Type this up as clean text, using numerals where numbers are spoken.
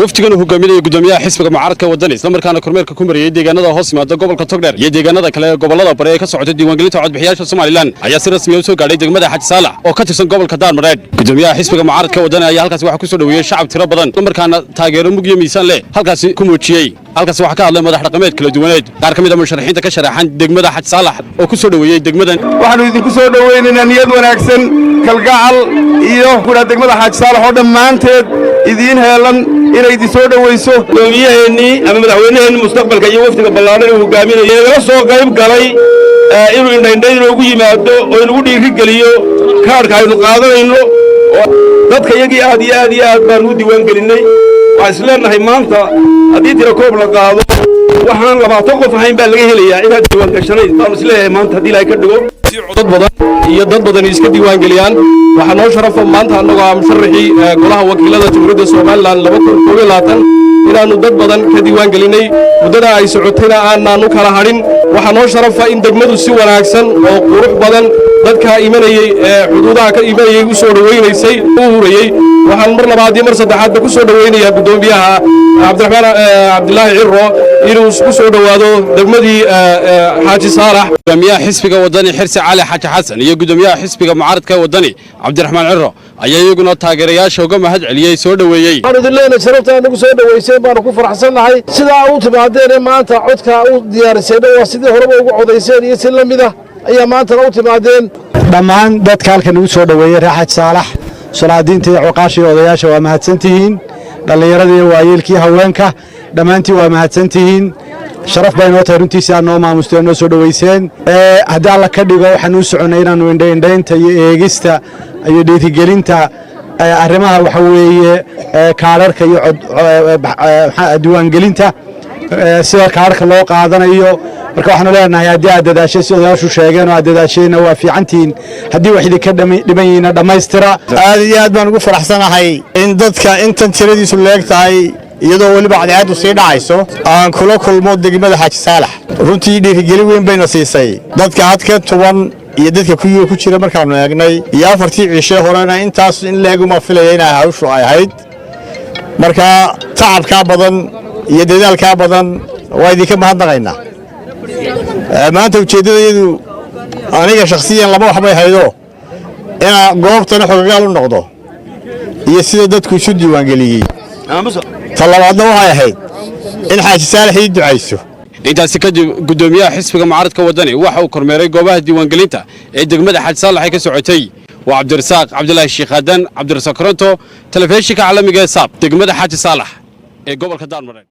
waftigan hogaaminaya Ģudomiyaha Xisbiga Wadani isla markaana kormeerka ku mariyay deegaanada hoos yimaada gobolka Togdheer iyo deegaanada kale ee gobolada bari ee ka socda diiwaangelinta codbixiyaasha Soomaaliland ayaa si rasmi ah u soo gaadhay degmada Xaaji Saalax oo ka tirsan gobolka Daarmareed. Ģudomiyaha Xisbiga Wadani ayaa halkaas waxa ku soo dhaweeyay shacab tiro badan isla markaana taageero mug iyo miisaan leh halkaas ku muujiyay. halkaas waxa ka hadlay madax dhaqameed kala duwaneed qaar kamid ah musharaxiinta ka sharaxan degmada Xaaji Saalax oo ku soo dhaweeyay degmadan. waxaanu idinku soo dhaweynaynaa niyad wanaagsan kalgacal iyo gudaha degmada Xaaji Saalax oo dhamaanteed idiin heelan inay idin soo dhaweyso Ģudomiyaheeni ama madaxweynaheeni mustaqbalka iyo waftiga ballaaran uu hogaaminayo laga soo qayb galay inuu indhayn ugu yimaado oo inuu dhiiri geliyo kaarka aynu qaadanayno dadka iyagii aad iyo aad baan u diiwaan gelinay waxaan isleenahay maanta haddii tiro koob la qaado waxaan 20 qof ahayn baa laga helayaa inaad diiwaan gashanay baan isleeyahay maanta haddii ilaahay ka dhigo dad badan iska diiwaan geliyaan waxa noo sharafo maanta annagu aan musharaxii golaha wakiilada Jamhuuriyadda Soomaaliland 2022 inaanu dad badan ka diiwaan gelinay muddada ay socotayna aanu kala harin waxa noo sharafa in degmadu si wanaagsan oo qurux badan dadka imanayay xuduudaha ka imanayay u soo dhaweynaysay u hurayay waxaan mar labaad iyo mar saddexaad ku soo dhaweynayaa Ģudomiyaha Cabdillaahi Cirro inuu ku soo dhawaado degmadii Xaaji Saalax. Ģudomiyaha Xisbiga Wadani Xirsi Cali Xaaji Xasan iyo Ģudomiyaha Xisbiga Wadani Cabdiraxmaan Cirro ayaa iyaguna taageerayaasha uga mahad celiyay soo dhaweeyay. waxaan leeyahay sharafta nagu soo dhaweysay baan ku faraxsanahay sida uu timaadeen maanta codka u diyaarisay waa sidii hore ugu codeyseen iyo si lamid ah ayaa maanta u timaadeen dhammaan dadka halkan ugu soo dhaweeyay Xaaji Saalax salaadiinta iyo cuqaashii odayaasha waa mahadsantihiin dhalinyarada iyo waayeelkii haweenka dhammaantii waa mahadsantihiin sharaf bay noo tahay runtiisa noo maamusteen noo soo dhaweyseen haddii alla ka dhigo waxaan u soconay inaanu indhaynta iyo eegista iyo dhiirigelinta arrimaha waxa weeye kaararka iyo diiwaangelinta sida kaararka loo qaadanayo marka waxaanu leenahay haddii aad dadaashay si odayaashu sheegeen oo aad dadaashayna waa fiicantiin haddii wax idinka dhiban yihiin dhammaystira. aad iyo aad baan ugu faraxsanahay in dadka intan tiradiisu leeg tahay iyadoo weliba cadceedu sii dhacayso aan kula kulmo degmada Xaaji Saalax runtii dhiirigelin weyn bayna siisay dadka hadka tuban iyo dadka ku jira markaanu eegnay iyo afartii cishe horena intaas in leeg uma filayay in hawshu ay ahayd marka tacabka badan iyo dadaalka badan waa idinka mahadnaqaynaa. maanta ujeedadaydu aniga shakhsiyan laba wax bay haydo in goobtana xoggaal u noqdo iyo sida dadku isu diiwaan geliyay talabaadna waxay ahayd in Xaaji Saalax ii ducayso. intaasi kadib Ģudomiyaha Xisbiga Wadani waxa uu kormeeray goobaha diiwaangelinta ee degmada Xaaji Saalax ay ka socotay. waa Cabdirasaaq Cabdillaahi Sheekhadan Cabdirasaaq Koronto telefishinka caalamiga ee SAB degmada Xaaji Saalax ee gobolka Daarmareed.